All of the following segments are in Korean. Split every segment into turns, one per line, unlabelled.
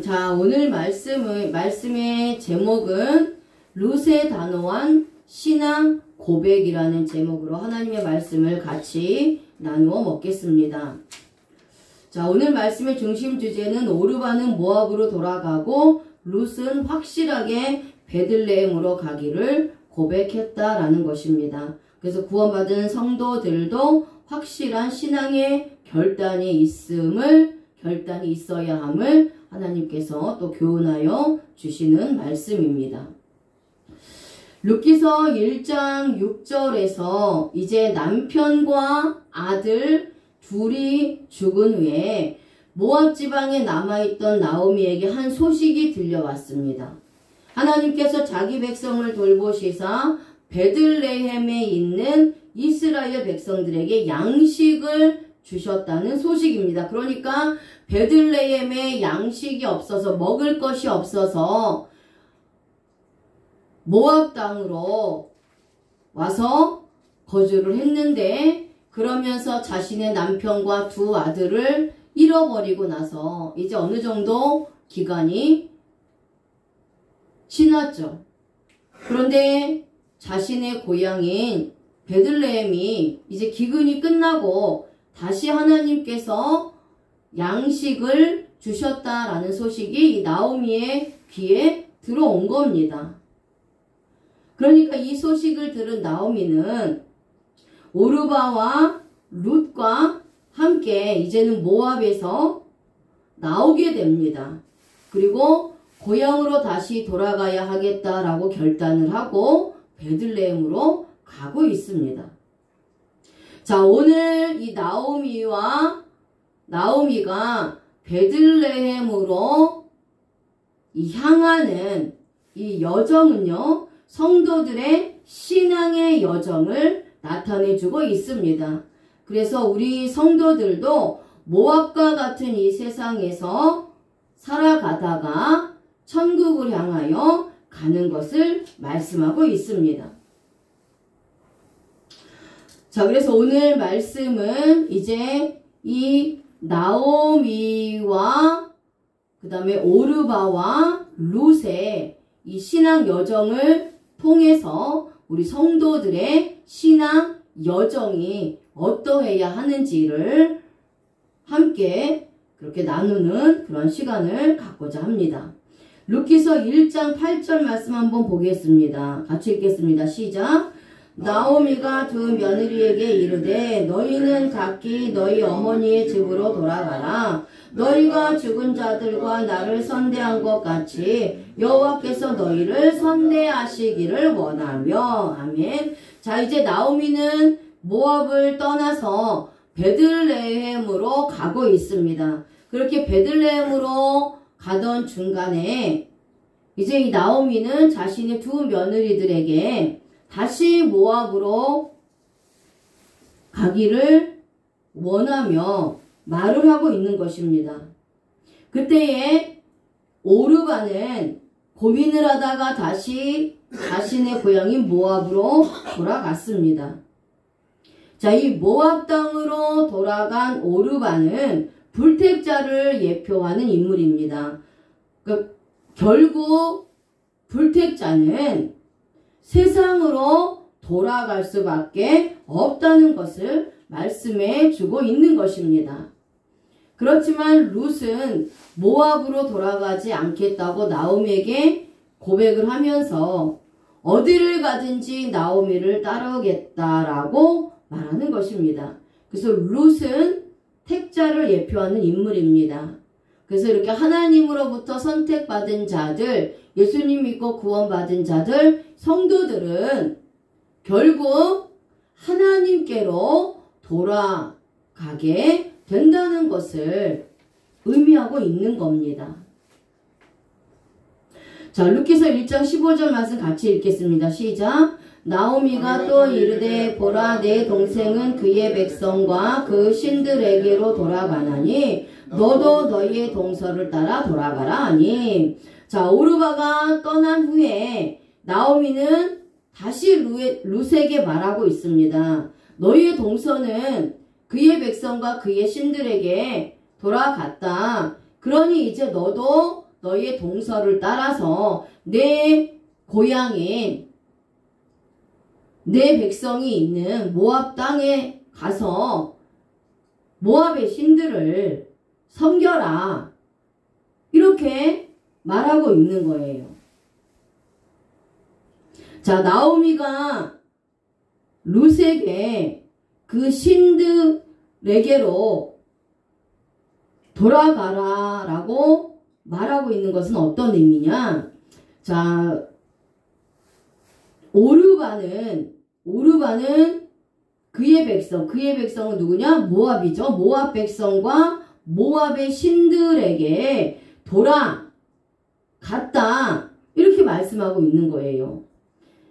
자, 오늘 말씀의 제목은 룻의 단호한 신앙 고백이라는 제목으로 하나님의 말씀을 같이 나누어 먹겠습니다. 자, 오늘 말씀의 중심 주제는 오르바는 모압으로 돌아가고 룻은 확실하게 베들레헴으로 가기를 고백했다라는 것입니다. 그래서 구원받은 성도들도 확실한 신앙의 결단이 있어야 함을 하나님께서 또 교훈하여 주시는 말씀입니다. 룻기서 1장 6절에서 이제 남편과 아들 둘이 죽은 후에 모압 지방에 남아있던 나오미에게 한 소식이 들려왔습니다. 하나님께서 자기 백성을 돌보시사 베들레헴에 있는 이스라엘 백성들에게 양식을 주셨다는 소식입니다. 그러니까 베들레헴에 양식이 없어서 먹을 것이 없어서 모압 땅으로 와서 거주를 했는데 그러면서 자신의 남편과 두 아들을 잃어버리고 나서 이제 어느 정도 기간이 지났죠. 그런데 자신의 고향인 베들레헴이 이제 기근이 끝나고 다시 하나님께서 양식을 주셨다라는 소식이 이 나오미의 귀에 들어온 겁니다. 그러니까 이 소식을 들은 나오미는 오르바와 룻과 함께 이제는 모압에서 나오게 됩니다. 그리고 고향으로 다시 돌아가야 하겠다라고 결단을 하고 베들레헴으로 가고 있습니다. 자, 오늘 이 나오미가 베들레헴으로 향하는 이 여정은요, 성도들의 신앙의 여정을 나타내주고 있습니다. 그래서 우리 성도들도 모압과 같은 이 세상에서 살아가다가 천국을 향하여 가는 것을 말씀하고 있습니다. 자, 그래서 오늘 말씀은 이제 이 나오미와 그 다음에 오르바와 룻의 이 신앙 여정을 통해서 우리 성도들의 신앙 여정이 어떠해야 하는지를 함께 그렇게 나누는 그런 시간을 갖고자 합니다. 룻기서 1장 8절 말씀 한번 보겠습니다. 같이 읽겠습니다. 시작. 나오미가 두 며느리에게 이르되 너희는 각기 너희 어머니의 집으로 돌아가라. 너희가 죽은 자들과 나를 선대한 것 같이 여호와께서 너희를 선대하시기를 원하며. 아멘. 자, 이제 나오미는 모압을 떠나서 베들레헴으로 가고 있습니다. 그렇게 베들레헴으로 가던 중간에 이제 이 나오미는 자신의 두 며느리들에게 다시 모압으로 가기를 원하며 말을 하고 있는 것입니다. 그때에 오르바는 고민을 하다가 다시 자신의 고향인 모압으로 돌아갔습니다. 자, 이 모압 땅으로 돌아간 오르바는 불택자를 예표하는 인물입니다. 그러니까 결국 불택자는 세상으로 돌아갈 수밖에 없다는 것을 말씀해 주고 있는 것입니다. 그렇지만 룻은 모압으로 돌아가지 않겠다고 나오미에게 고백을 하면서 어디를 가든지 나오미를 따르겠다라고 말하는 것입니다. 그래서 룻은 택자를 예표하는 인물입니다. 그래서 이렇게 하나님으로부터 선택받은 자들, 예수님 믿고 구원받은 자들, 성도들은 결국 하나님께로 돌아가게 된다는 것을 의미하고 있는 겁니다. 자, 룻기서 1장 15절 말씀 같이 읽겠습니다. 시작. 나오미가 또 이르되 보라 내 동생은 그의 백성과 그 신들에게로 돌아가나니 너도 너희의 동서를 따라 돌아가라 하니. 자, 오르바가 떠난 후에 나오미는 다시 룻에게 말하고 있습니다. 너희의 동서는 그의 백성과 그의 신들에게 돌아갔다. 그러니 이제 너도 너희의 동서를 따라서 내 고향인 내 백성이 있는 모압 땅에 가서 모압의 신들을 섬겨라. 이렇게 말하고 있는 거예요. 자, 나오미가 룻에게 그 신들에게로 돌아가라 라고 말하고 있는 것은 어떤 의미냐? 자, 오르바는 그의 백성은 누구냐? 모압이죠. 모압 백성과 모압의 신들에게 돌아갔다. 이렇게 말씀하고 있는 거예요.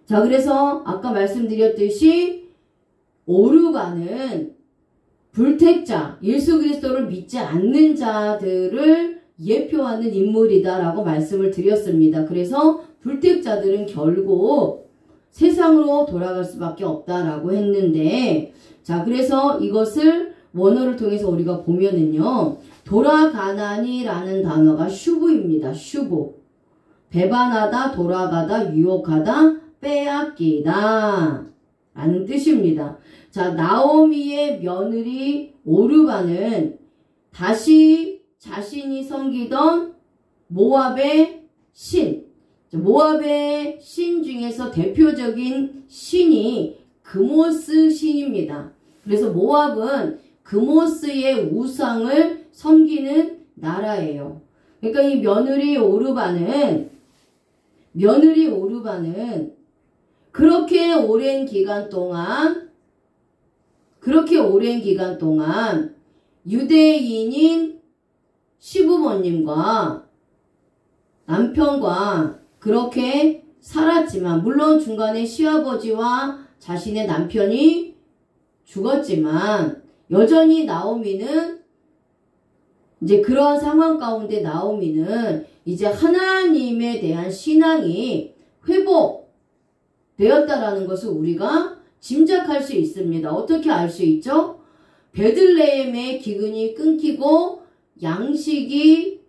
자, 그래서 아까 말씀드렸듯이 오르바는 불택자, 예수 그리스도를 믿지 않는 자들을 예표하는 인물이다라고 말씀을 드렸습니다. 그래서 불택자들은 결국 세상으로 돌아갈 수밖에 없다라고 했는데, 자, 그래서 이것을 원어를 통해서 우리가 보면은요, 돌아가나니라는 단어가 슈브입니다. 슈브. 배반하다, 돌아가다, 유혹하다, 빼앗기다 라는 뜻입니다. 자, 나오미의 며느리 오르바는 다시 자신이 섬기던 모압의 신 중에서 대표적인 신이 그모스 신입니다. 그래서 모압은 그모스의 우상을 섬기는 나라예요. 그러니까 이 며느리 오르바는 그렇게 오랜 기간 동안 유대인인 시부모님과 남편과 그렇게 살았지만, 물론 중간에 시아버지와 자신의 남편이 죽었지만 여전히 나오미는 이제 그러한 상황 가운데 나오미는 이제 하나님에 대한 신앙이 회복되었다라는 것을 우리가 짐작할 수 있습니다. 어떻게 알 수 있죠? 베들레헴의 기근이 끊기고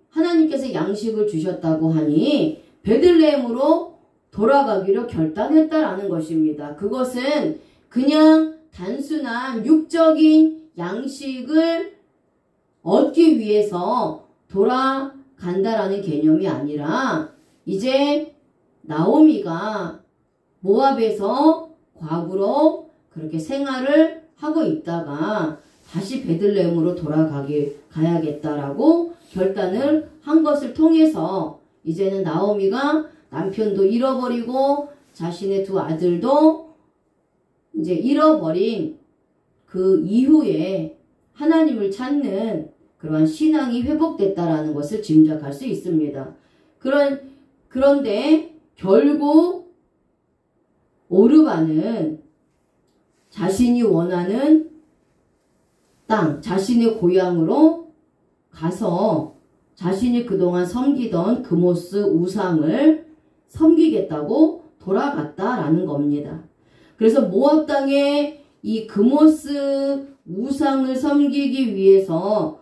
하나님께서 양식을 주셨다고 하니 베들레헴으로 돌아가기로 결단했다라는 것입니다. 그것은 그냥 단순한 육적인 양식을 얻기 위해서 돌아간다라는 개념이 아니라, 이제 나오미가 모압에서 과부로 그렇게 생활을 하고 있다가 다시 베들레헴으로 가야겠다라고 결단을 한 것을 통해서 이제는 나오미가 남편도 잃어버리고 자신의 두 아들도 이제 잃어버린 그 이후에 하나님을 찾는 그러한 신앙이 회복됐다라는 것을 짐작할 수 있습니다. 그런데 결국 오르바는 자신이 원하는 땅, 자신의 고향으로 가서 자신이 그동안 섬기던 그모스 우상을 섬기겠다고 돌아갔다라는 겁니다. 그래서 모압 땅에 이 그모스 우상을 섬기기 위해서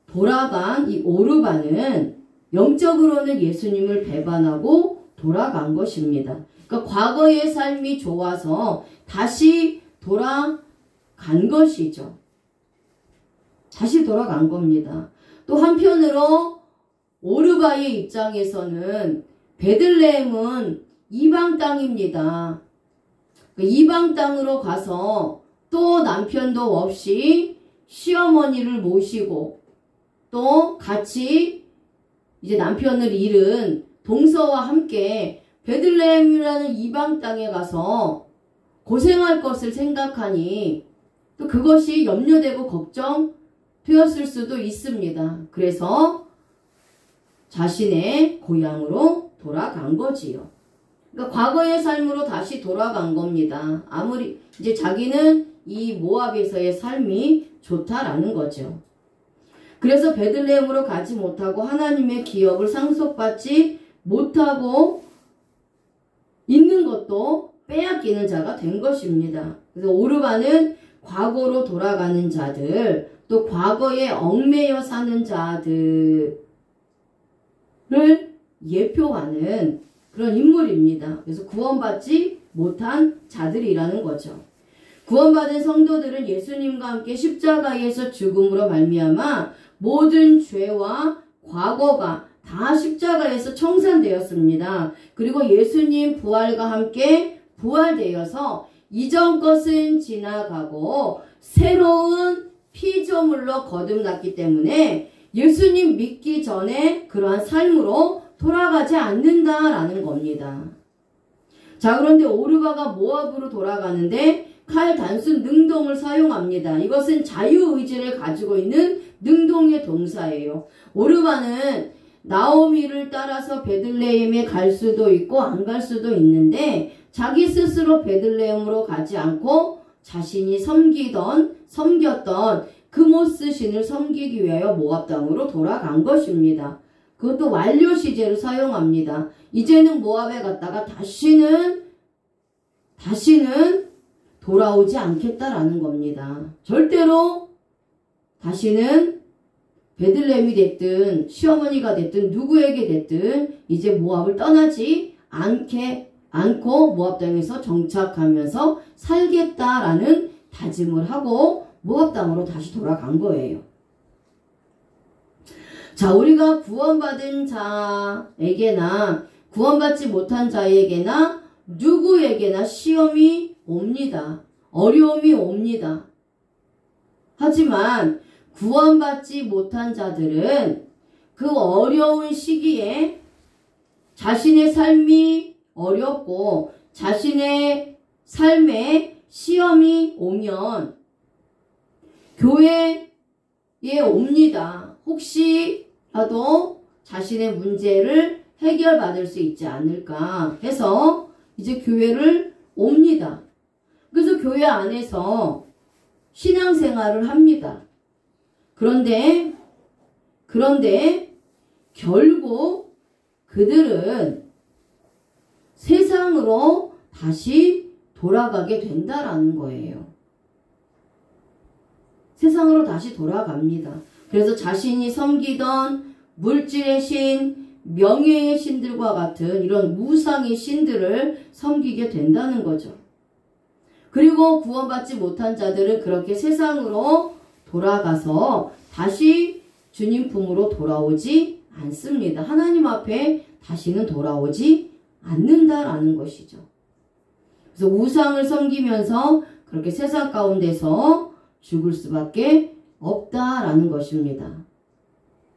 돌아간 이 오르바는 영적으로는 예수님을 배반하고 돌아간 것입니다. 그러니까 과거의 삶이 좋아서 다시 돌아간 것이죠. 다시 돌아간 겁니다. 또 한편으로 오르바의 입장에서는 베들레헴은 이방 땅입니다. 이방 땅으로 가서 또 남편도 없이 시어머니를 모시고 또 같이 이제 남편을 잃은 동서와 함께 베들레헴이라는 이방 땅에 가서 고생할 것을 생각하니 또 그것이 염려되고 걱정되었을 수도 있습니다. 그래서 자신의 고향으로 돌아간 거지요. 그러니까 과거의 삶으로 다시 돌아간 겁니다. 아무리 이제 자기는 이 모압에서의 삶이 좋다라는 거죠. 그래서 베들레헴으로 가지 못하고 하나님의 기업을 상속받지 못하고 있는 것도 빼앗기는 자가 된 것입니다. 그래서 오르바는 과거로 돌아가는 자들, 또 과거에 얽매여 사는 자들을 예표하는 그런 인물입니다. 그래서 구원받지 못한 자들이라는 거죠. 구원받은 성도들은 예수님과 함께 십자가에서 죽음으로 말미암아 모든 죄와 과거가 다 십자가에서 청산되었습니다. 그리고 예수님 부활과 함께 부활되어서 이전 것은 지나가고 새로운 피조물로 거듭났기 때문에 예수님 믿기 전에 그러한 삶으로 돌아가지 않는다라는 겁니다. 자, 그런데 오르바가 모압으로 돌아가는데 칼 단순 능동을 사용합니다. 이것은 자유의지를 가지고 있는 능동의 동사예요. 오르바는 나오미를 따라서 베들레헴에 갈 수도 있고 안 갈 수도 있는데 자기 스스로 베들레헴으로 가지 않고 자신이 섬겼던 그모스 신을 섬기기 위하여 모압 땅으로 돌아간 것입니다. 그것도 완료 시제를 사용합니다. 이제는 모압에 갔다가 다시는 돌아오지 않겠다라는 겁니다. 절대로 다시는 베들레헴이 됐든 시어머니가 됐든 누구에게 됐든 이제 모압을 떠나지 않고 모압 땅에서 정착하면서 살겠다라는 다짐을 하고 모압 땅으로 다시 돌아간 거예요. 자, 우리가 구원받은 자에게나 구원받지 못한 자에게나 누구에게나 시험이 옵니다. 어려움이 옵니다. 하지만 구원받지 못한 자들은 그 어려운 시기에 자신의 삶이 어렵고 자신의 삶에 시험이 오면 교회에 옵니다. 혹시라도 자신의 문제를 해결받을 수 있지 않을까 해서 이제 교회를 옵니다. 그래서 교회 안에서 신앙생활을 합니다. 그런데 결국 그들은 세상으로 다시 돌아가게 된다라는 거예요. 세상으로 다시 돌아갑니다. 그래서 자신이 섬기던 물질의 신, 명예의 신들과 같은 이런 우상의 신들을 섬기게 된다는 거죠. 그리고 구원받지 못한 자들은 그렇게 세상으로 돌아가서 다시 주님 품으로 돌아오지 않습니다. 하나님 앞에 다시는 돌아오지 않는다라는 것이죠. 그래서 우상을 섬기면서 그렇게 세상 가운데서 죽을 수밖에 없다라는 것입니다.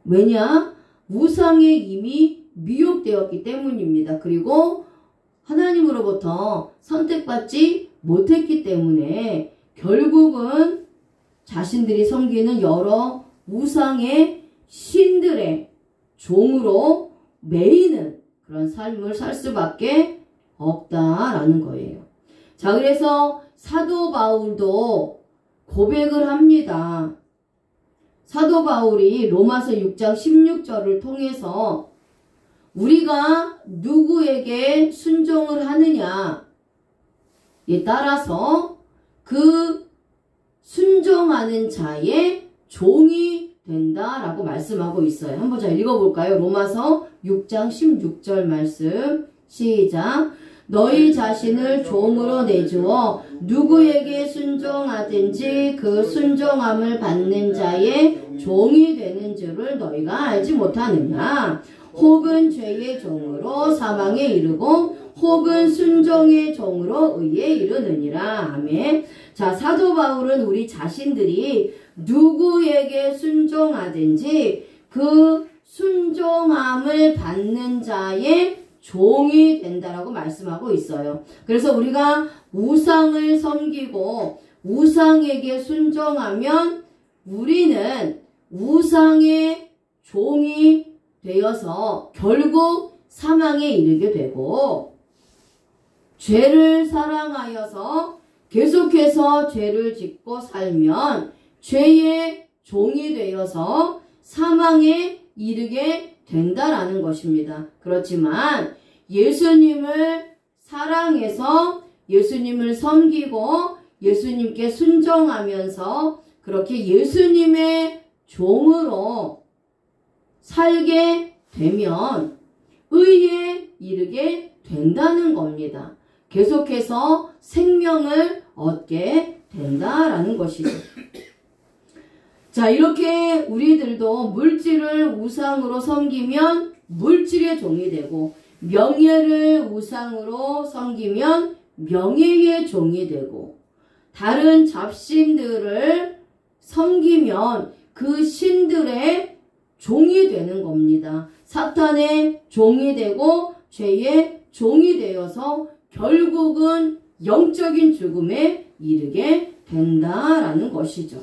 왜냐? 우상에 이미 미혹되었기 때문입니다. 그리고 하나님으로부터 선택받지 못했기 때문에 결국은 자신들이 섬기는 여러 우상의 신들의 종으로 매이는 그런 삶을 살 수밖에 없다라는 거예요. 자, 그래서 사도 바울도 고백을 합니다. 사도 바울이 로마서 6장 16절을 통해서 우리가 누구에게 순종을 하느냐에 따라서 그 순종하는 자의 종이 된다라고 말씀하고 있어요. 한번 자 읽어볼까요? 로마서 6장 16절 말씀 시작. 너희 자신을 종으로 내주어 누구에게 순종하든지 그 순종함을 받는 자의 종이 되는 줄을 너희가 알지 못하느냐. 혹은 죄의 종으로 사망에 이르고 혹은 순종의 종으로 의에 이르느니라. 아멘. 자, 사도 바울은 우리 자신들이 누구에게 순종하든지 그 순종함을 받는 자의 종이 된다라고 말씀하고 있어요. 그래서 우리가 우상을 섬기고 우상에게 순종하면 우리는 우상의 종이 되어서 결국 사망에 이르게 되고, 죄를 사랑하여서 계속해서 죄를 짓고 살면 죄의 종이 되어서 사망에 이르게 된다라는 것입니다. 그렇지만 예수님을 사랑해서 예수님을 섬기고 예수님께 순종하면서 그렇게 예수님의 종으로 살게 되면 의에 이르게 된다는 겁니다. 계속해서 생명을 얻게 된다라는 것이죠. 자, 이렇게 우리들도 물질을 우상으로 섬기면 물질의 종이 되고, 명예를 우상으로 섬기면 명예의 종이 되고, 다른 잡신들을 섬기면 그 신들의 종이 되는 겁니다. 사탄의 종이 되고 죄의 종이 되어서 결국은 영적인 죽음에 이르게 된다라는 것이죠.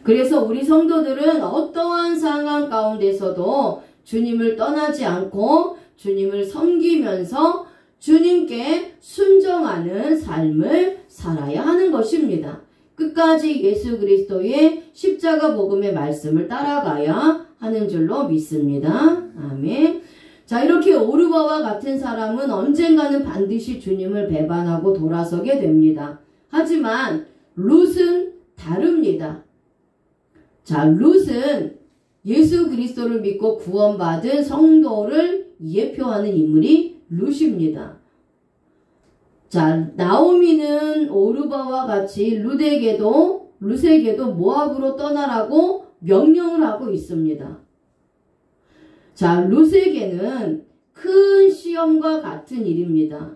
그래서 우리 성도들은 어떠한 상황 가운데서도 주님을 떠나지 않고 주님을 섬기면서 주님께 순종하는 삶을 살아야 하는 것입니다. 끝까지 예수 그리스도의 십자가 복음의 말씀을 따라가야 하는 줄로 믿습니다. 아멘. 자, 이렇게 오르바와 같은 사람은 언젠가는 반드시 주님을 배반하고 돌아서게 됩니다. 하지만 룻은 다릅니다. 자, 룻은 예수 그리스도를 믿고 구원받은 성도를 예표하는 인물이 룻입니다. 자, 나오미는 오르바와 같이 룻에게도 모압으로 떠나라고 명령을 하고 있습니다. 자, 룻에게는 큰 시험과 같은 일입니다.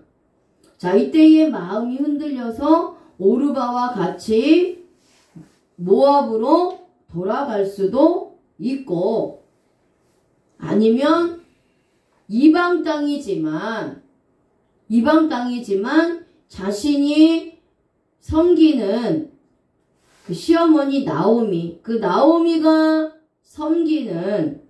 자, 이때의 마음이 흔들려서 오르바와 같이 모압으로 돌아갈 수도 있고, 아니면 이방 땅이지만 자신이 섬기는 그 시어머니 나오미, 그 나오미가 섬기는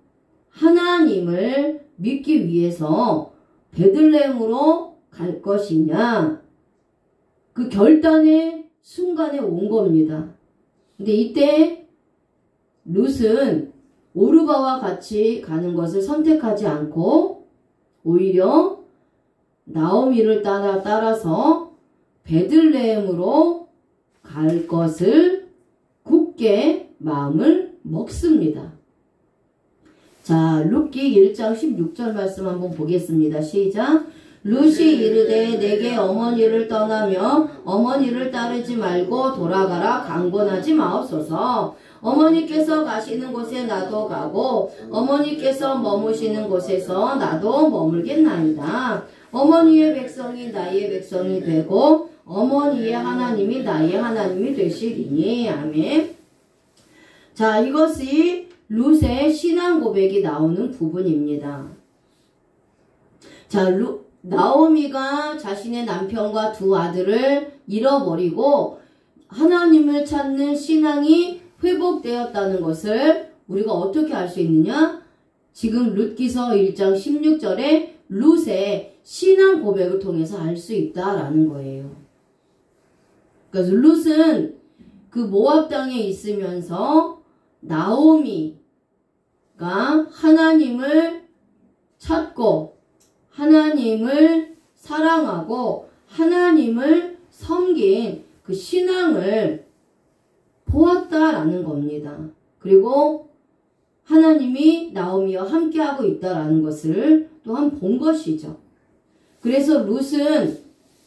하나님을 믿기 위해서 베들레헴으로 갈 것이냐, 그 결단의 순간에 온 겁니다. 근데 이때 룻은 오르바와 같이 가는 것을 선택하지 않고 오히려 나오미를 따라서 베들레헴으로 갈 것을 굳게 마음을 먹습니다. 자, 룻기 1장 16절 말씀 한번 보겠습니다. 시작. 룻이 이르되 내게 어머니를 떠나며 어머니를 따르지 말고 돌아가라. 강권하지 마옵소서. 어머니께서 가시는 곳에 나도 가고 어머니께서 머무시는 곳에서 나도 머물겠나이다. 어머니의 백성이 나의 백성이 되고 어머니의 하나님이 나의 하나님이 되시리니. 아멘. 자, 이것이 룻의 신앙 고백이 나오는 부분입니다. 자, 나오미가 자신의 남편과 두 아들을 잃어버리고 하나님을 찾는 신앙이 회복되었다는 것을 우리가 어떻게 알 수 있느냐? 지금 룻기서 1장 16절에 룻의 신앙 고백을 통해서 알 수 있다라는 거예요. 그래서 룻은 그 모압 땅에 있으면서 나오미가 하나님을 찾고 하나님을 사랑하고 하나님을 섬긴 그 신앙을 보았다라는 겁니다. 그리고 하나님이 나오미와 함께하고 있다라는 것을 또한 본 것이죠. 그래서 룻은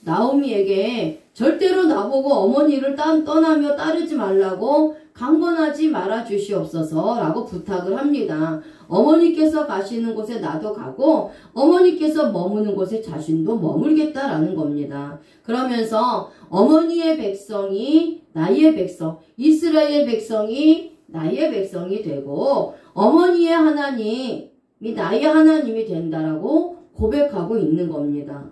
나오미에게 절대로 나보고 어머니를 떠나며 따르지 말라고 강권하지 말아 주시옵소서 라고 부탁을 합니다. 어머니께서 가시는 곳에 나도 가고 어머니께서 머무는 곳에 자신도 머물겠다라는 겁니다. 그러면서 어머니의 백성이 나의 백성, 이스라엘 백성이 나의 백성이 되고 어머니의 하나님이 나의 하나님이 된다라고 고백하고 있는 겁니다.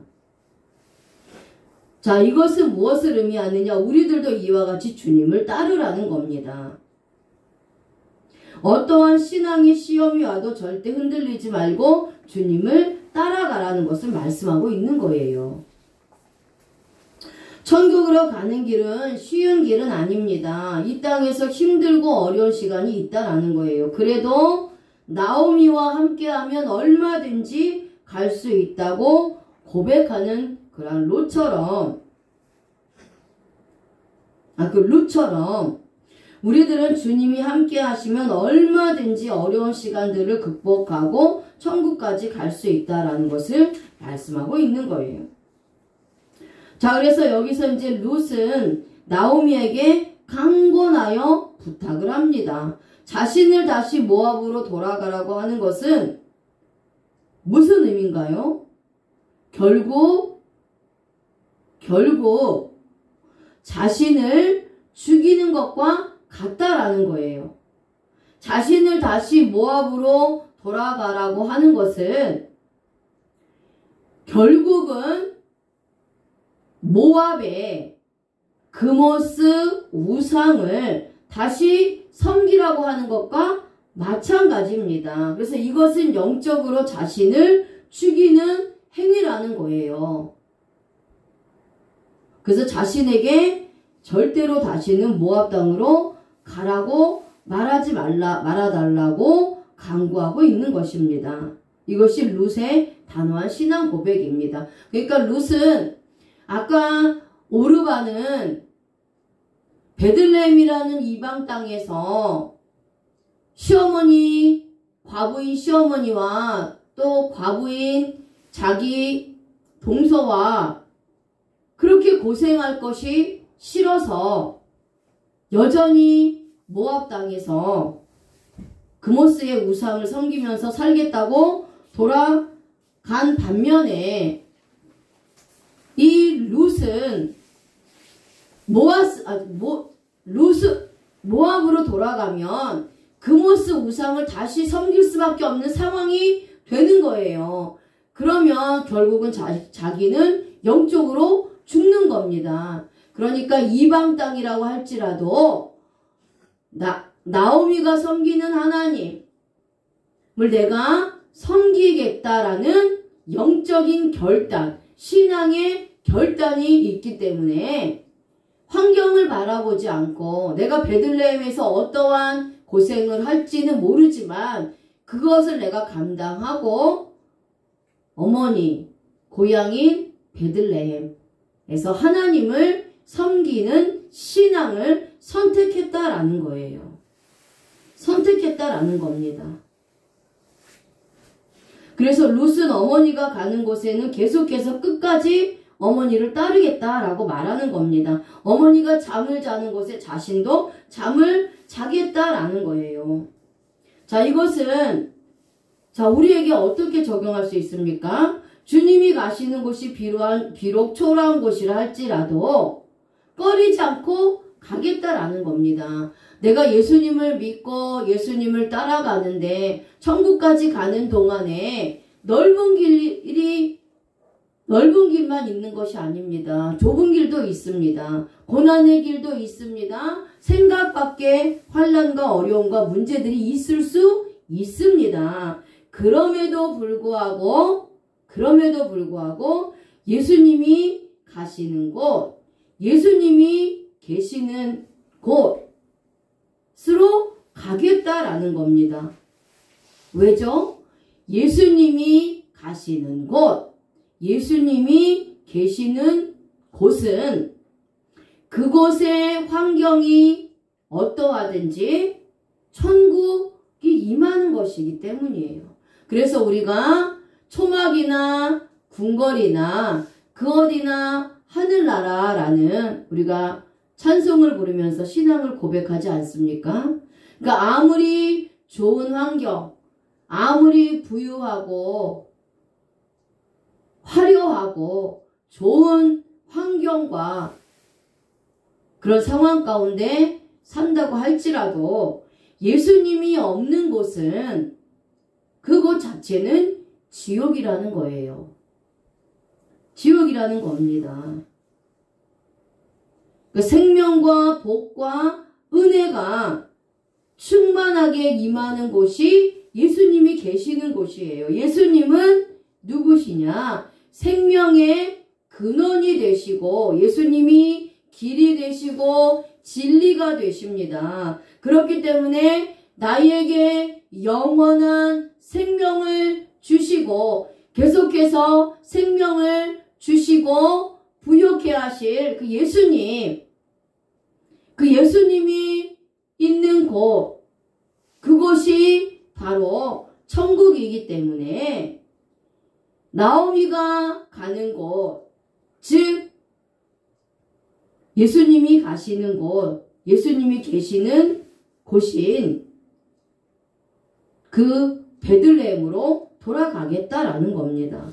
자, 이것은 무엇을 의미하느냐? 우리들도 이와 같이 주님을 따르라는 겁니다. 어떠한 신앙의 시험이 와도 절대 흔들리지 말고 주님을 따라가라는 것을 말씀하고 있는 거예요. 천국으로 가는 길은 쉬운 길은 아닙니다. 이 땅에서 힘들고 어려운 시간이 있다라는 거예요. 그래도 나오미와 함께하면 얼마든지 갈 수 있다고 고백하는 그런 룻처럼 우리들은 주님이 함께 하시면 얼마든지 어려운 시간들을 극복하고 천국까지 갈 수 있다라는 것을 말씀하고 있는 거예요. 자, 그래서 여기서 이제 룻은 나오미에게 강권하여 부탁을 합니다. 자신을 다시 모압으로 돌아가라고 하는 것은 무슨 의미인가요? 결국 자신을 죽이는 것과 같다라는 거예요. 자신을 다시 모압으로 돌아가라고 하는 것은 결국은 모압의 그모스 우상을 다시 섬기라고 하는 것과 마찬가지입니다. 그래서 이것은 영적으로 자신을 죽이는 행위라는 거예요. 그래서 자신에게 절대로 다시는 모압 땅으로 가라고 말아달라고 강구하고 있는 것입니다. 이것이 룻의 단호한 신앙 고백입니다. 그러니까 룻은 아까 오르바는 베들레헴이라는 이방 땅에서 시어머니, 과부인 시어머니와 또 과부인 자기 동서와 그렇게 고생할 것이 싫어서 여전히 모압 땅에서 그모스의 우상을 섬기면서 살겠다고 돌아간 반면에 이 룻은 모압으로 돌아가면 그모스 우상을 다시 섬길 수밖에 없는 상황이 되는 거예요. 그러면 결국은 자기는 영적으로 죽는 겁니다. 그러니까 이방 땅이라고 할지라도 나오미가 섬기는 하나님을 내가 섬기겠다라는 영적인 결단, 신앙의 결단이 있기 때문에 환경을 바라보지 않고 내가 베들레헴에서 어떠한 고생을 할지는 모르지만 그것을 내가 감당하고 어머니 고향인 베들레헴에서 하나님을 섬기는 신앙을 선택했다라는 거예요. 선택했다라는 겁니다. 그래서 룻은 어머니가 가는 곳에는 계속해서 끝까지 어머니를 따르겠다라고 말하는 겁니다. 어머니가 잠을 자는 곳에 자신도 잠을 자겠다라는 거예요. 자, 이것은 우리에게 어떻게 적용할 수 있습니까? 주님이 가시는 곳이 비록 초라한 곳이라 할지라도 꺼리지 않고 가겠다라는 겁니다. 내가 예수님을 믿고 예수님을 따라가는데 천국까지 가는 동안에 넓은 길만 있는 것이 아닙니다. 좁은 길도 있습니다. 고난의 길도 있습니다. 생각 밖의 환난과 어려움과 문제들이 있을 수 있습니다. 그럼에도 불구하고 예수님이 가시는 곳, 예수님이 계시는 곳으로 가겠다라는 겁니다. 왜죠? 예수님이 가시는 곳, 예수님이 계시는 곳은 그곳의 환경이 어떠하든지 천국이 임하는 것이기 때문이에요. 그래서 우리가 초막이나 궁궐이나 그 어디나 하늘나라라는 우리가 찬송을 부르면서 신앙을 고백하지 않습니까? 그러니까 아무리 좋은 환경, 아무리 부유하고 화려하고 좋은 환경과 그런 상황 가운데 산다고 할지라도 예수님이 없는 곳은 그곳 자체는 지옥이라는 거예요. 지옥이라는 겁니다. 그 생명과 복과 은혜가 충만하게 임하는 곳이 예수님이 계시는 곳이에요. 예수님은 누구시냐? 생명의 근원이 되시고 예수님이 길이 되시고 진리가 되십니다. 그렇기 때문에 나에게 영원한 생명을 주시고 계속해서 생명을 주시고 부욕해 하실 그 예수님이 있는 곳, 그곳이 바로 천국이기 때문에 나오미가 가는 곳, 즉 예수님이 가시는 곳, 예수님이 계시는 곳인 그 베들레헴으로 돌아가겠다라는 겁니다.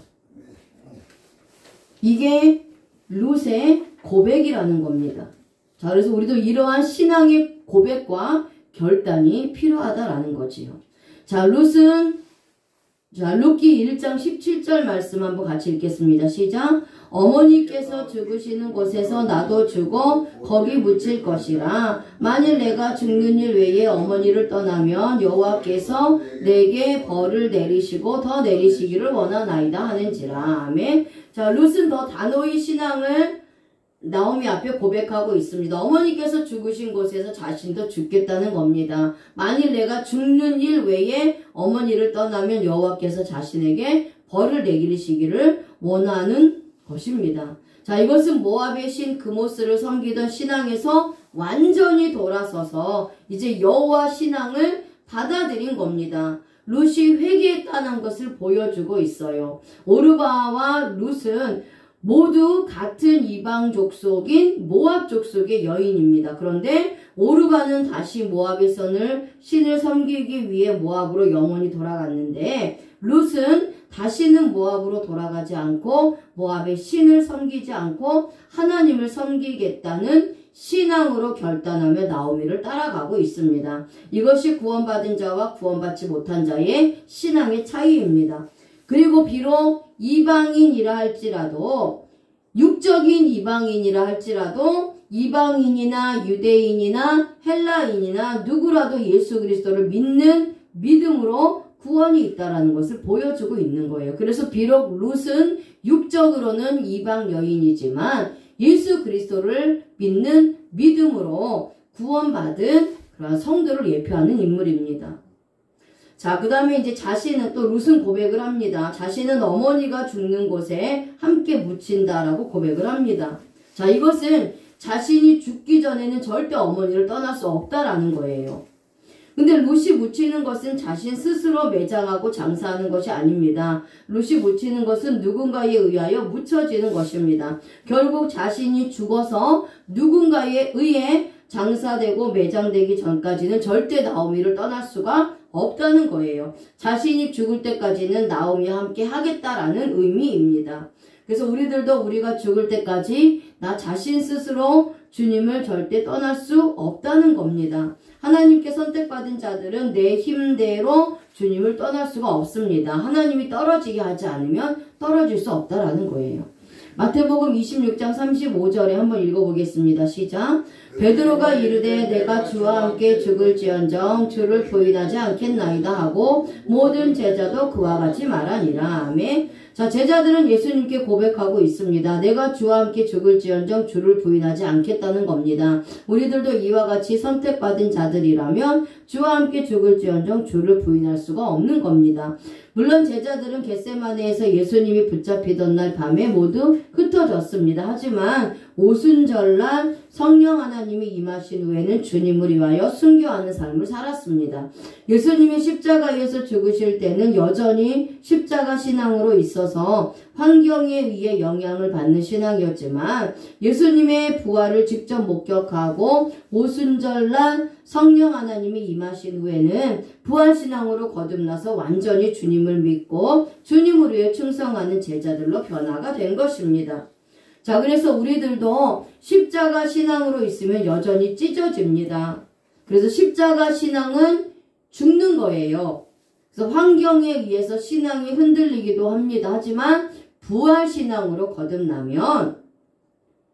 이게 룻의 고백이라는 겁니다. 자, 그래서 우리도 이러한 신앙의 고백과 결단이 필요하다라는 거지요. 자, 룻기 1장 17절 말씀 한번 같이 읽겠습니다. 시작. 어머니께서 죽으시는 곳에서 나도 죽어 거기 묻힐 것이라. 만일 내가 죽는 일 외에 어머니를 떠나면 여호와께서 내게 벌을 내리시고 더 내리시기를 원하나이다 하는지라. 아멘. 자, 룻은 더 단호히 신앙을 나오미 앞에 고백하고 있습니다. 어머니께서 죽으신 곳에서 자신도 죽겠다는 겁니다. 만일 내가 죽는 일 외에 어머니를 떠나면 여호와께서 자신에게 벌을 내리시기를 원하는 것입니다. 자, 이것은 모압의 신 그모스를 섬기던 신앙에서 완전히 돌아서서 이제 여호와 신앙을 받아들인 겁니다. 룻이 회개했다는 것을 보여주고 있어요. 오르바와 룻은 모두 같은 이방 족속인 모압 족속의 여인입니다. 그런데 오르바는 다시 모압의 신을 섬기기 위해 모압으로 영원히 돌아갔는데 룻은 다시는 모압으로 돌아가지 않고 모압의 신을 섬기지 않고 하나님을 섬기겠다는 신앙으로 결단하며 나오미를 따라가고 있습니다. 이것이 구원받은 자와 구원받지 못한 자의 신앙의 차이입니다. 그리고 비록 이방인이라 할지라도 육적인 이방인이라 할지라도 이방인이나 유대인이나 헬라인이나 누구라도 예수 그리스도를 믿는 믿음으로 구원이 있다라는 것을 보여주고 있는 거예요. 그래서 비록 룻은 육적으로는 이방 여인이지만 예수 그리스도를 믿는 믿음으로 구원받은 그런 성도를 예표하는 인물입니다. 자, 그 다음에 이제 자신은 또 룻은 고백을 합니다. 자신은 어머니가 죽는 곳에 함께 묻힌다라고 고백을 합니다. 자, 이것은 자신이 죽기 전에는 절대 어머니를 떠날 수 없다라는 거예요. 근데 룻이 묻히는 것은 자신 스스로 매장하고 장사하는 것이 아닙니다. 룻이 묻히는 것은 누군가에 의하여 묻혀지는 것입니다. 결국 자신이 죽어서 누군가에 의해 장사되고 매장되기 전까지는 절대 나오미를 떠날 수가 없다는 거예요. 자신이 죽을 때까지는 나오미와 함께 하겠다라는 의미입니다. 그래서 우리가 죽을 때까지 나 자신 스스로 주님을 절대 떠날 수 없다는 겁니다. 하나님께 선택받은 자들은 내 힘대로 주님을 떠날 수가 없습니다. 하나님이 떨어지게 하지 않으면 떨어질 수 없다라는 거예요. 마태복음 26장 35절에 한번 읽어보겠습니다. 시작. 베드로가 이르되 내가 주와 함께 죽을지언정 주를 부인하지 않겠나이다 하고 모든 제자도 그와 같이 말하니라. 아멘. 자, 제자들은 예수님께 고백하고 있습니다. 내가 주와 함께 죽을지언정 주를 부인하지 않겠다는 겁니다. 우리들도 이와 같이 선택받은 자들이라면 주와 함께 죽을지언정 주를 부인할 수가 없는 겁니다. 물론 제자들은 겟세마네에서 예수님이 붙잡히던 날 밤에 모두 흩어졌습니다. 하지만 오순절날 성령 하나님이 임하신 후에는 주님을 위하여 순교하는 삶을 살았습니다. 예수님이 십자가에서 죽으실 때는 여전히 십자가 신앙으로 있어서 환경에 의해 영향을 받는 신앙이었지만 예수님의 부활을 직접 목격하고 오순절날 성령 하나님이 임하신 후에는 부활신앙으로 거듭나서 완전히 주님을 믿고 주님을 위해 충성하는 제자들로 변화가 된 것입니다. 자, 그래서 우리들도 십자가 신앙으로 있으면 여전히 찢어집니다. 그래서 십자가 신앙은 죽는 거예요. 그래서 환경에 의해서 신앙이 흔들리기도 합니다. 하지만 부활신앙으로 거듭나면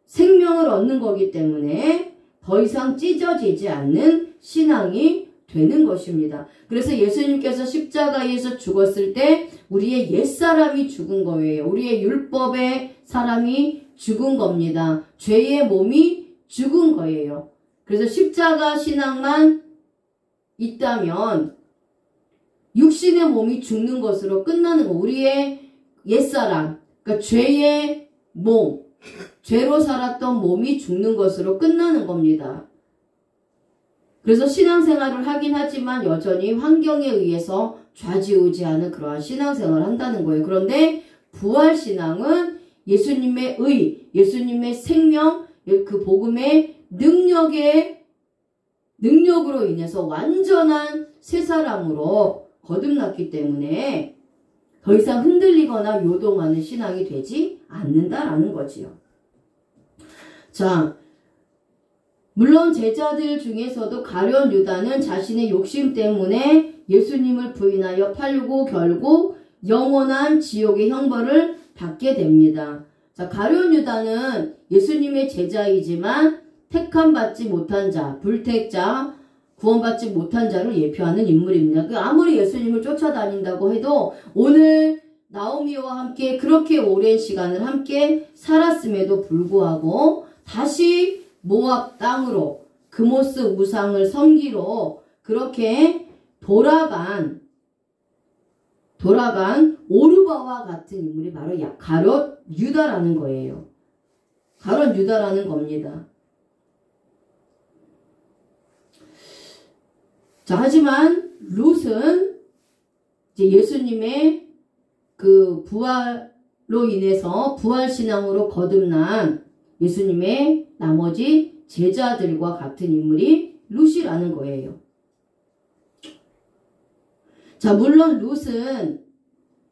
생명을 얻는 거기 때문에 더 이상 찢어지지 않는 신앙이 되는 것입니다. 그래서 예수님께서 십자가에서 죽었을 때 우리의 옛사람이 죽은 거예요. 우리의 율법의 사람이 죽은 겁니다. 죄의 몸이 죽은 거예요. 그래서 십자가 신앙만 있다면 육신의 몸이 죽는 것으로 끝나는 거. 우리의 옛사람, 그러니까 죄의 몸, 죄로 살았던 몸이 죽는 것으로 끝나는 겁니다. 그래서 신앙생활을 하긴 하지만 여전히 환경에 의해서 좌지우지하는 그러한 신앙생활을 한다는 거예요. 그런데 부활신앙은 예수님의 의, 예수님의 생명, 그 복음의 능력으로 인해서 완전한 새 사람으로 거듭났기 때문에 더 이상 흔들리거나 요동하는 신앙이 되지 않는다라는 거지요. 자, 물론 제자들 중에서도 가룟 유다는 자신의 욕심 때문에 예수님을 부인하여 팔고 결국 영원한 지옥의 형벌을 받게 됩니다. 자, 가룟 유다는 예수님의 제자이지만 택함받지 못한 자, 불택자, 구원받지 못한 자를 예표하는 인물입니다. 아무리 예수님을 쫓아다닌다고 해도 오늘 나오미와 함께 그렇게 오랜 시간을 함께 살았음에도 불구하고 다시 모압 땅으로 그모스 우상을 섬기러 그렇게 돌아간 오르바와 같은 인물이 바로 가룟 유다라는 거예요. 가룟 유다라는 겁니다. 자, 하지만 룻은 이제 예수님의 그 부활로 인해서 부활신앙으로 거듭난 예수님의 나머지 제자들과 같은 인물이 룻이라는 거예요. 자, 물론 룻은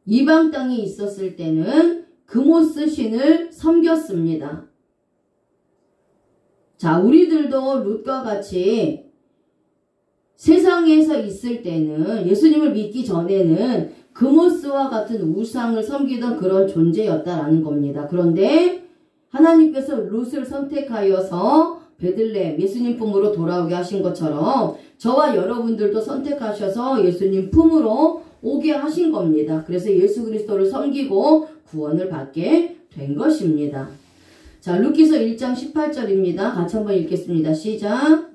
이방 땅에 있었을 때는 그모스 신을 섬겼습니다. 자, 우리들도 룻과 같이 세상에서 있을 때는 예수님을 믿기 전에는 그모스와 같은 우상을 섬기던 그런 존재였다라는 겁니다. 그런데 하나님께서 룻을 선택하여서 베들레헴 예수님 품으로 돌아오게 하신 것처럼 저와 여러분들도 선택하셔서 예수님 품으로 오게 하신 겁니다. 그래서 예수 그리스도를 섬기고 구원을 받게 된 것입니다. 자, 루키서 1장 18절입니다. 같이 한번 읽겠습니다. 시작.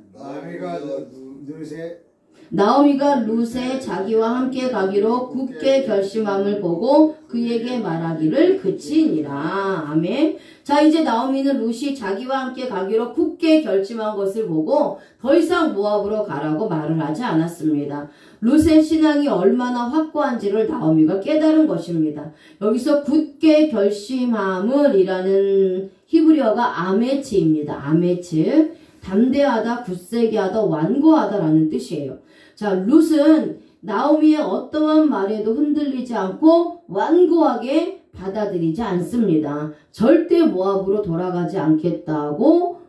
나오미가 룻의 자기와 함께 가기로 굳게 결심함을 보고 그에게 말하기를 그치니라. 아멘. 자, 이제 나오미는 룻이 자기와 함께 가기로 굳게 결심한 것을 보고 더 이상 모압으로 가라고 말을 하지 않았습니다. 룻의 신앙이 얼마나 확고한지를 나오미가 깨달은 것입니다. 여기서 굳게 결심함을 이라는 히브리어가 아메츠입니다. 아메츠. 담대하다, 굳세게 하다, 완고하다라는 뜻이에요. 자, 룻은 나오미의 어떠한 말에도 흔들리지 않고 완고하게 받아들이지 않습니다. 절대 모압으로 돌아가지 않겠다고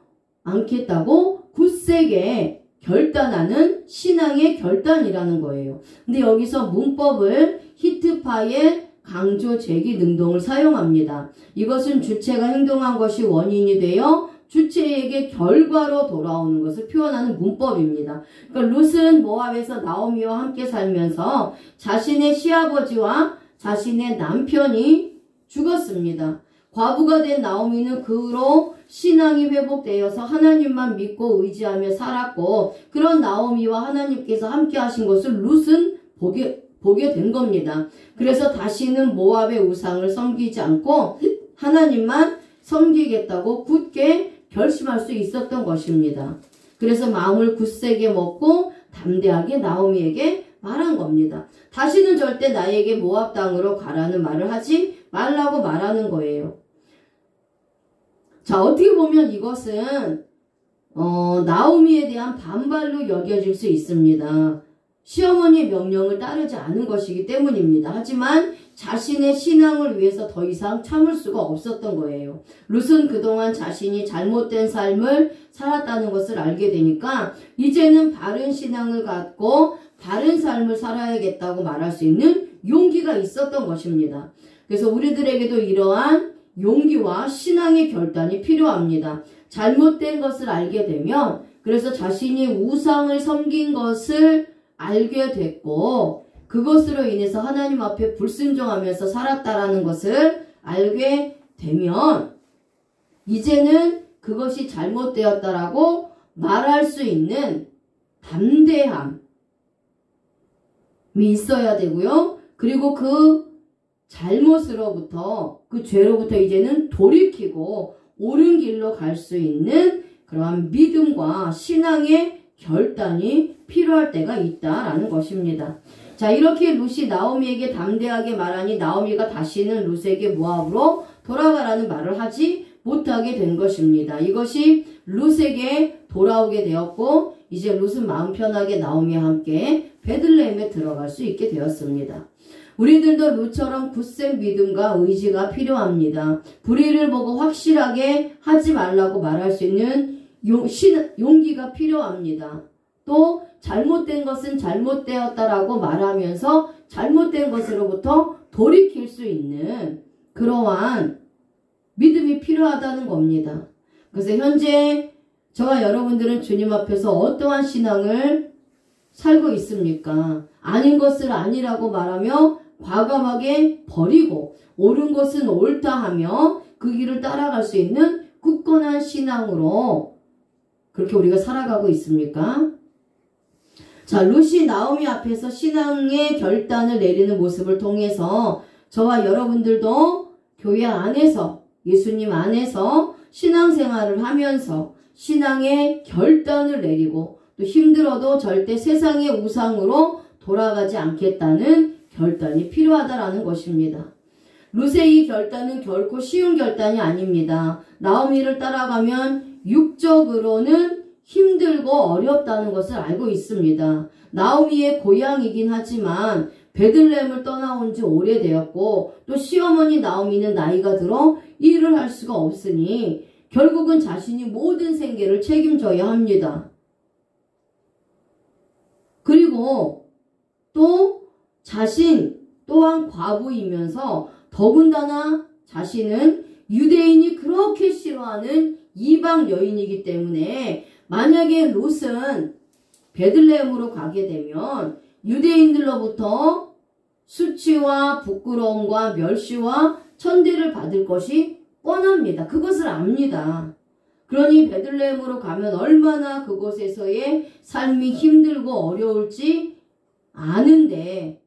굳세게 결단하는 신앙의 결단이라는 거예요. 근데 여기서 문법을 히트파의 강조, 제기, 능동을 사용합니다. 이것은 주체가 행동한 것이 원인이 되어 주체에게 결과로 돌아오는 것을 표현하는 문법입니다. 그러니까 룻은 모압에서 나오미와 함께 살면서 자신의 시아버지와 자신의 남편이 죽었습니다. 과부가 된 나오미는 그로 신앙이 회복되어서 하나님만 믿고 의지하며 살았고 그런 나오미와 하나님께서 함께 하신 것을 룻은 보게 된 겁니다. 그래서 다시는 모압의 우상을 섬기지 않고 하나님만 섬기겠다고 굳게 결심할 수 있었던 것입니다. 그래서 마음을 굳세게 먹고 담대하게 나오미에게 말한 겁니다. 다시는 절대 나에게 모압 땅으로 가라는 말을 하지 말라고 말하는 거예요. 자, 어떻게 보면 이것은 나오미에 대한 반발로 여겨질 수 있습니다. 시어머니의 명령을 따르지 않은 것이기 때문입니다. 하지만 자신의 신앙을 위해서 더 이상 참을 수가 없었던 거예요. 룻은 그동안 자신이 잘못된 삶을 살았다는 것을 알게 되니까 이제는 바른 신앙을 갖고 바른 삶을 살아야겠다고 말할 수 있는 용기가 있었던 것입니다. 그래서 우리들에게도 이러한 용기와 신앙의 결단이 필요합니다. 잘못된 것을 알게 되면 그래서 자신이 우상을 섬긴 것을 알게 됐고 그것으로 인해서 하나님 앞에 불순종하면서 살았다라는 것을 알게 되면 이제는 그것이 잘못되었다라고 말할 수 있는 담대함이 있어야 되고요. 그리고 그 잘못으로부터 그 죄로부터 이제는 돌이키고 옳은 길로 갈 수 있는 그러한 믿음과 신앙의 결단이 필요할 때가 있다라는 것입니다. 자, 이렇게 룻이 나오미에게 담대하게 말하니 나오미가 다시는 룻에게 모압으로 돌아가라는 말을 하지 못하게 된 것입니다. 이것이 룻에게 돌아오게 되었고 이제 룻은 마음 편하게 나오미와 함께 베들레헴에 들어갈 수 있게 되었습니다. 우리들도 룻처럼 굳센 믿음과 의지가 필요합니다. 불의를 보고 확실하게 하지 말라고 말할 수 있는 용기가 필요합니다. 또 잘못된 것은 잘못되었다라고 말하면서 잘못된 것으로부터 돌이킬 수 있는 그러한 믿음이 필요하다는 겁니다. 그래서 현재 저와 여러분들은 주님 앞에서 어떠한 신앙을 살고 있습니까? 아닌 것을 아니라고 말하며 과감하게 버리고 옳은 것은 옳다 하며 그 길을 따라갈 수 있는 굳건한 신앙으로 그렇게 우리가 살아가고 있습니까? 자, 룻이 나오미 앞에서 신앙의 결단을 내리는 모습을 통해서 저와 여러분들도 교회 안에서 예수님 안에서 신앙생활을 하면서 신앙의 결단을 내리고 또 힘들어도 절대 세상의 우상으로 돌아가지 않겠다는 결단이 필요하다라는 것입니다. 룻의 이 결단은 결코 쉬운 결단이 아닙니다. 나오미를 따라가면 육적으로는 힘들고 어렵다는 것을 알고 있습니다. 나오미의 고향이긴 하지만 베들레헴을 떠나온 지 오래되었고 또 시어머니 나오미는 나이가 들어 일을 할 수가 없으니 결국은 자신이 모든 생계를 책임져야 합니다. 그리고 또 자신 또한 과부이면서 더군다나 자신은 유대인이 그렇게 싫어하는 이방 여인이기 때문에 만약에 롯은 베들레헴으로 가게 되면 유대인들로부터 수치와 부끄러움과 멸시와 천대를 받을 것이 뻔합니다. 그것을 압니다. 그러니 베들레헴으로 가면 얼마나 그곳에서의 삶이 힘들고 어려울지 아는데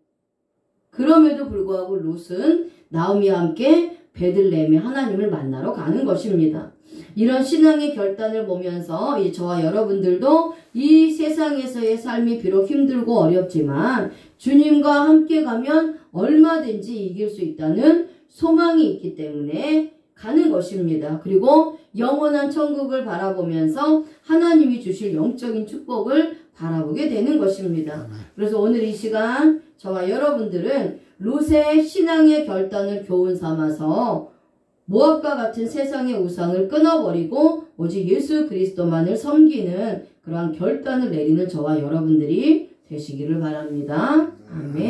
그럼에도 불구하고 롯은 나오미와 함께 베들레헴에 하나님을 만나러 가는 것입니다. 이런 신앙의 결단을 보면서 저와 여러분들도 이 세상에서의 삶이 비록 힘들고 어렵지만 주님과 함께 가면 얼마든지 이길 수 있다는 소망이 있기 때문에 가는 것입니다. 그리고 영원한 천국을 바라보면서 하나님이 주실 영적인 축복을 바라보게 되는 것입니다. 그래서 오늘 이 시간 저와 여러분들은 롯의 신앙의 결단을 교훈 삼아서 모압과 같은 세상의 우상을 끊어버리고 오직 예수 그리스도만을 섬기는 그러한 결단을 내리는 저와 여러분들이 되시기를 바랍니다. 아멘.